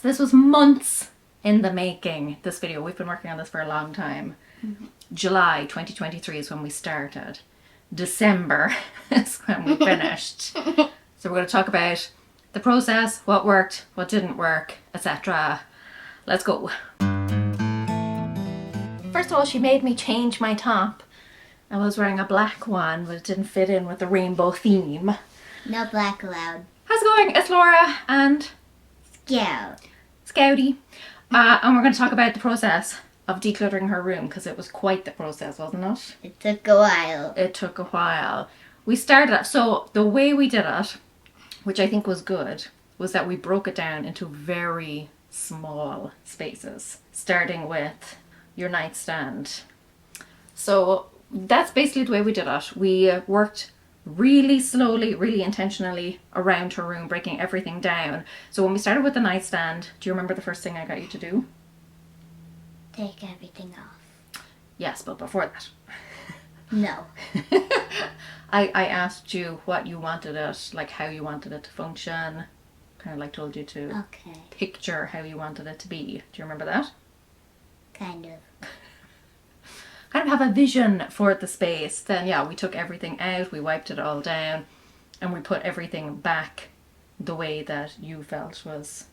This was months in the making, this video. We've been working on this for a long time. July 2023 is when we started. December is when we finished. So we're going to talk about the process, what worked, what didn't work, etc. Let's go. First of all, she made me change my top. I was wearing a black one, but it didn't fit in with the rainbow theme. No black allowed. How's it going? It's Laura and Scouty. And we're going to talk about the process of decluttering her room, because it was quite the process, wasn't it? It took a while. It took a while. We started, so the way we did it, which I think was good, was that we broke it down into very small spaces, starting with your nightstand. So that's basically the way we did it. We worked really slowly, really intentionally around her room, breaking everything down. So when we started with the nightstand, do you remember the first thing I got you to do? Take everything off. Yes, but before that. No. I asked you what you wanted it, like how you wanted it to function. Kind of like told you to picture how you wanted it to be. Do you remember that? Kind of. Kind of have a vision for the space. Then yeah, we took everything out, we wiped it all down, and we put everything back the way that you felt was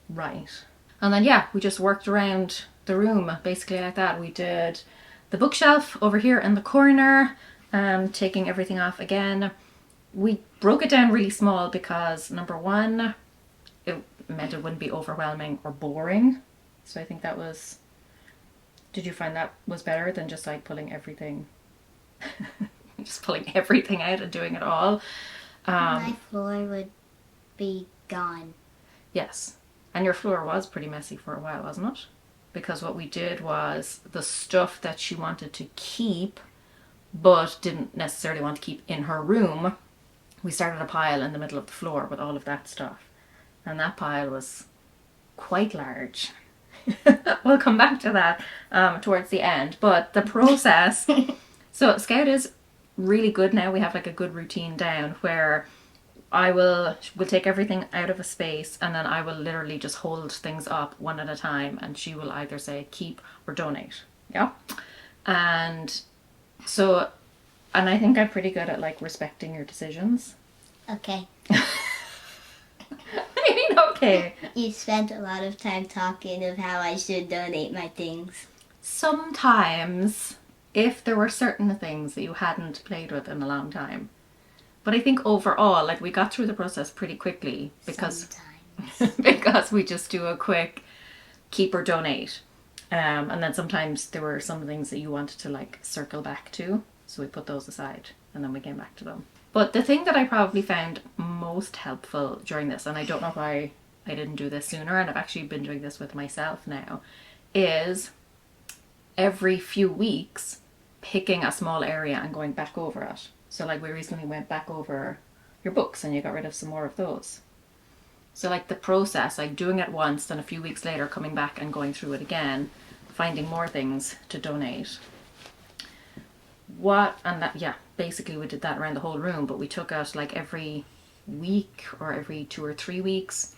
right. And then yeah, we just worked around the room basically like that. We did the bookshelf over here in the corner, taking everything off again. We broke it down really small because number one, it meant it wouldn't be overwhelming or boring. So I think that was... Did you find that was better than just like pulling everything, just pulling everything out and doing it all? My floor would be gone. Yes. And your floor was pretty messy for a while, wasn't it? Because what we did was the stuff that she wanted to keep, but didn't necessarily want to keep in her room, we started a pile in the middle of the floor with all of that stuff. And that pile was quite large. We'll come back to that towards the end, but the process... So Scout is really good now. We have like a good routine down where we'll take everything out of a space, and then I will literally just hold things up one at a time, and she will either say keep or donate. Yeah. And so, and I think I'm pretty good at like respecting your decisions. Okay. I mean, okay. You spent a lot of time talking of how I should donate my things. Sometimes, if there were certain things that you hadn't played with in a long time. But I think overall, like, we got through the process pretty quickly because because we just do a quick keep or donate. And then sometimes there were some things that you wanted to like circle back to, so we put those aside and then we came back to them. But the thing that I probably found most helpful during this, and I don't know why I didn't do this sooner, and I've actually been doing this with myself now, is every few weeks picking a small area and going back over it. So like we recently went back over your books and you got rid of some more of those. So like the process, like doing it once, then a few weeks later coming back and going through it again, finding more things to donate. Basically we did that around the whole room, but we took out like every week or every 2 or 3 weeks,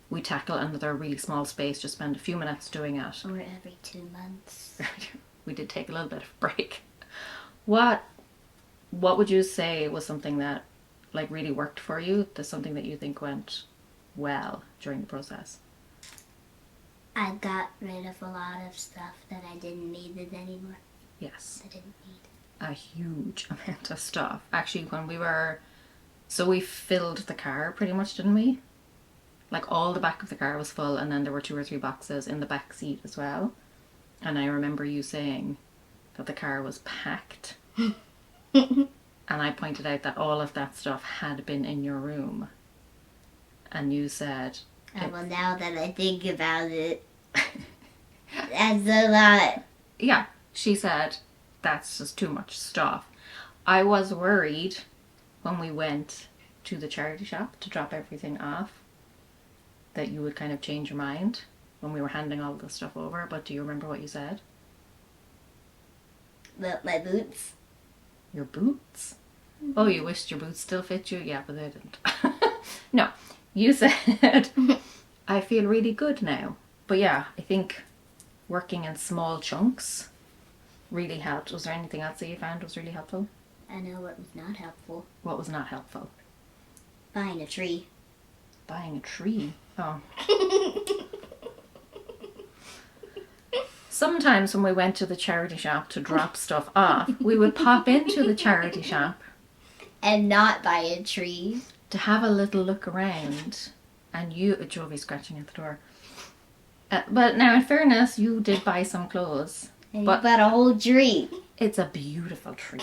we tackle another really small space, just spend a few minutes doing it. Or every 2 months. We did take a little bit of a break. What would you say was something that like really worked for you? That's something that you think went well during the process? I got rid of a lot of stuff that I didn't need it anymore. Yes. I didn't need. A huge amount of stuff. Actually, we filled the car pretty much, didn't we? Like all the back of the car was full, and then there were 2 or 3 boxes in the back seat as well. And I remember you saying that the car was packed. And I pointed out that all of that stuff had been in your room. And you said... well, now that I think about it, that's a lot. Yeah, she said, that's just too much stuff. I was worried when we went to the charity shop to drop everything off that you would kind of change your mind when we were handing all the stuff over, but do you remember what you said? About my boots. Your boots? Mm-hmm. Oh, you wished your boots still fit you? Yeah, but they didn't. No, you said I feel really good now. But yeah, I think working in small chunks really helped. Was there anything else that you found was really helpful? I know what was not helpful. What was not helpful? Buying a tree. Buying a tree? Oh. Sometimes when we went to the charity shop to drop stuff off, we would pop into the charity shop And not buy a tree. to have a little look around. And Jovi scratching at the door. But now, in fairness, you did buy some clothes. And But- you bought a whole tree. It's a beautiful tree.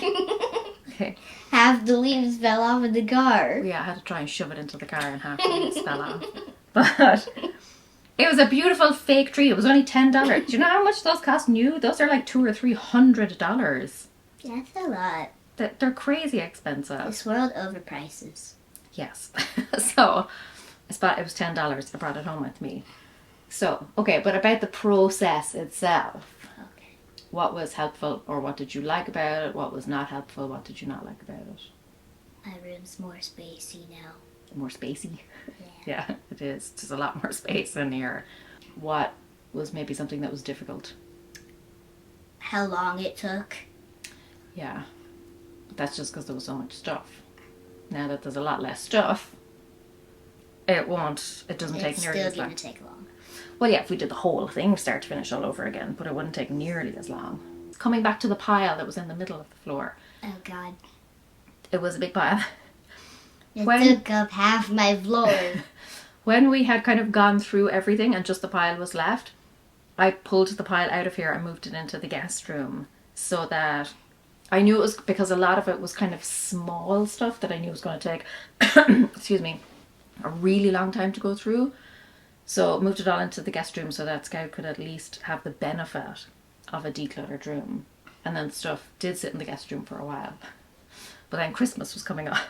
Okay. Half the leaves fell off of the car. Yeah, I had to try and shove it into the car and half the leaves fell off. But it was a beautiful fake tree. It was only $10. Do you know how much those cost new? Those are like $200 or $300. That's a lot. They're crazy expensive. This world overprices. Yes. So it was $10. I brought it home with me. So, okay, but about the process itself. Okay. What was helpful, or what did you like about it? What was not helpful? What did you not like about it? My room's more spacey now. More spacey. Yeah. Yeah, it is. There's a lot more space in here. What was maybe something that was difficult? How long it took. Yeah. That's just because there was so much stuff. Now that there's a lot less stuff, it doesn't take It's nearly still as long. going to take long. Well, yeah, if we did the whole thing start to finish all over again, but it wouldn't take nearly as long. Coming back to the pile that was in the middle of the floor. Oh, God. It was a big pile. It When- took up half my floor. When we had kind of gone through everything and just the pile was left, I pulled the pile out of here and moved it into the guest room so that I knew it was, because a lot of it was kind of small stuff that I knew was going to take, excuse me, a really long time to go through. So moved it all into the guest room so that Scout could at least have the benefit of a decluttered room. And then stuff did sit in the guest room for a while. But then Christmas was coming up.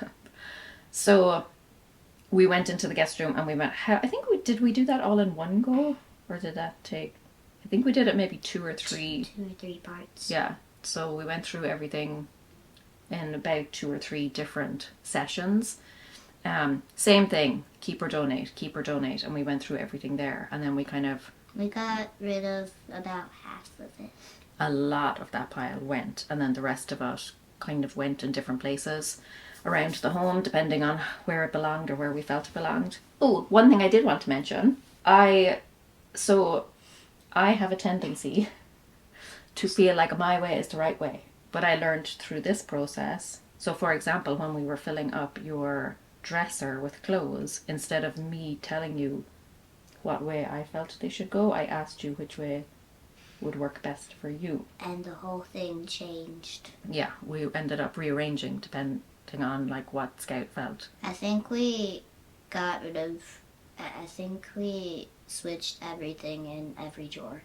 So we went into the guest room and we went, did we do that all in one go? Or did that take, I think we did it maybe 2 or 3. 2 or 3 parts. Yeah. So we went through everything in about 2 or 3 different sessions. Same thing, keep or donate. And we went through everything there. And then we We got rid of about half of it. a lot of that pile went. And then the rest of it kind of went in different places around the home, depending on where it belonged or where we felt it belonged. Oh, one thing I did want to mention. I have a tendency to feel like my way is the right way. But I learned through this process. So for example, when we were filling up your dresser with clothes, instead of me telling you what way I felt they should go, I asked you which way would work best for you. And the whole thing changed. Yeah, we ended up rearranging depending on like what Scout felt. I think we switched everything in every drawer.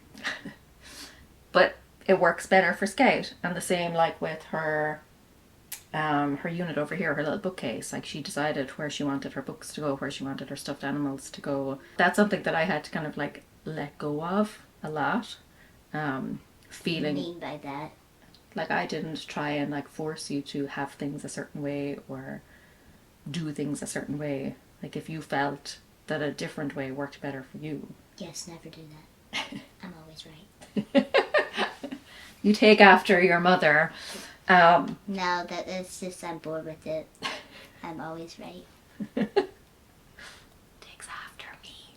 But it works better for Scout, and the same like with her unit over here, her little bookcase. Like she decided where she wanted her books to go, where she wanted her stuffed animals to go. That's something that I had to kind of like let go of a lot. Feeling What do you mean by that? like I didn't try and like force you to have things a certain way or do things a certain way. Like if you felt that a different way worked better for you. Yes, never do that. I'm always right. You take after your mother. No, that it's just I'm bored with it. I'm always right. Takes after me.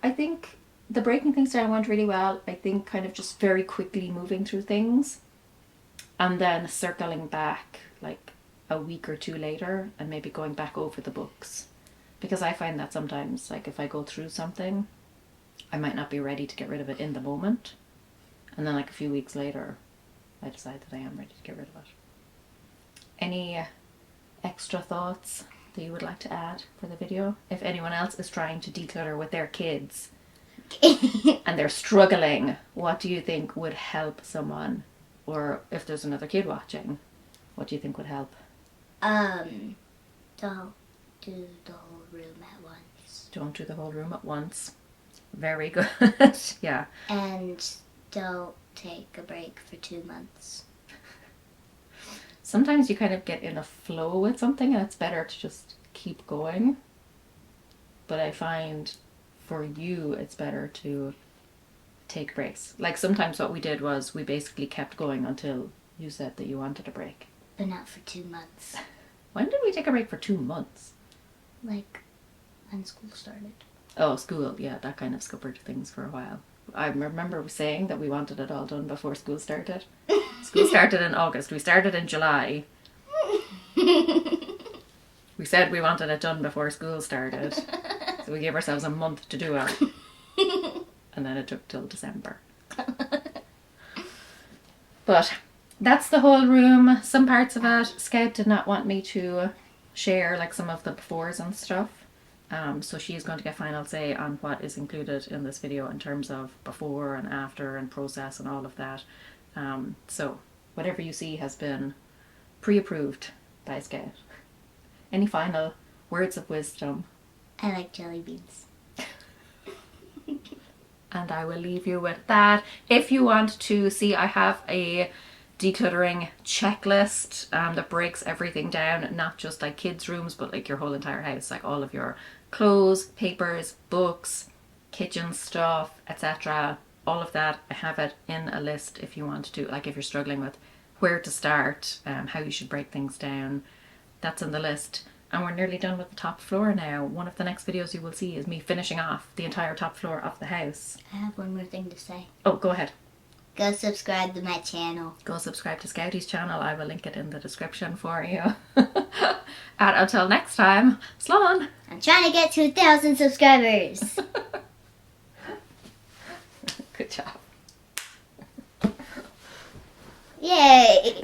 I think the breaking things down went really well. I think kind of just very quickly moving through things and then circling back like a week or 2 later and maybe going back over the books. Because I find that sometimes, like if I go through something, I might not be ready to get rid of it in the moment. And then like a few weeks later, I decide that I am ready to get rid of it. Any extra thoughts that you would like to add for the video? If anyone else is trying to declutter with their kids and they're struggling, what do you think would help someone? Or if there's another kid watching, what do you think would help? Don't do the whole room at once. Don't do the whole room at once. Very good. Yeah. And don't take a break for 2 months. Sometimes you kind of get in a flow with something and it's better to just keep going. But I find for you it's better to take breaks. Like sometimes what we did was we basically kept going until you said that you wanted a break. But not for 2 months. When did we take a break for 2 months? Like when school started. Oh, school, yeah, that kind of scuppered things for a while. I remember saying that we wanted it all done before school started. School started in August. We started in July. We said we wanted it done before school started. So we gave ourselves a month to do it. And then it took till December. But that's the whole room. Some parts of it, Scout did not want me to share, like some of the befores and stuff. So she's going to get final say on what is included in this video in terms of before and after and process and all of that. So whatever you see has been pre-approved by Scout. Any final words of wisdom? I like jelly beans. And I will leave you with that. If you want to see, I have a decluttering checklist that breaks everything down, not just like kids' rooms, but like your whole entire house, like all of your clothes, papers, books, kitchen stuff, etc. All of that, I have it in a list if you want to, like if you're struggling with where to start, how you should break things down. That's in the list. And we're nearly done with the top floor now. One of the next videos you will see is me finishing off the entire top floor of the house. I have one more thing to say. Oh, go ahead. Go subscribe to my channel. Go subscribe to Scouty's channel. I will link it in the description for you. And until next time, Slán! I'm trying to get to 1,000 subscribers. Good job. Yay!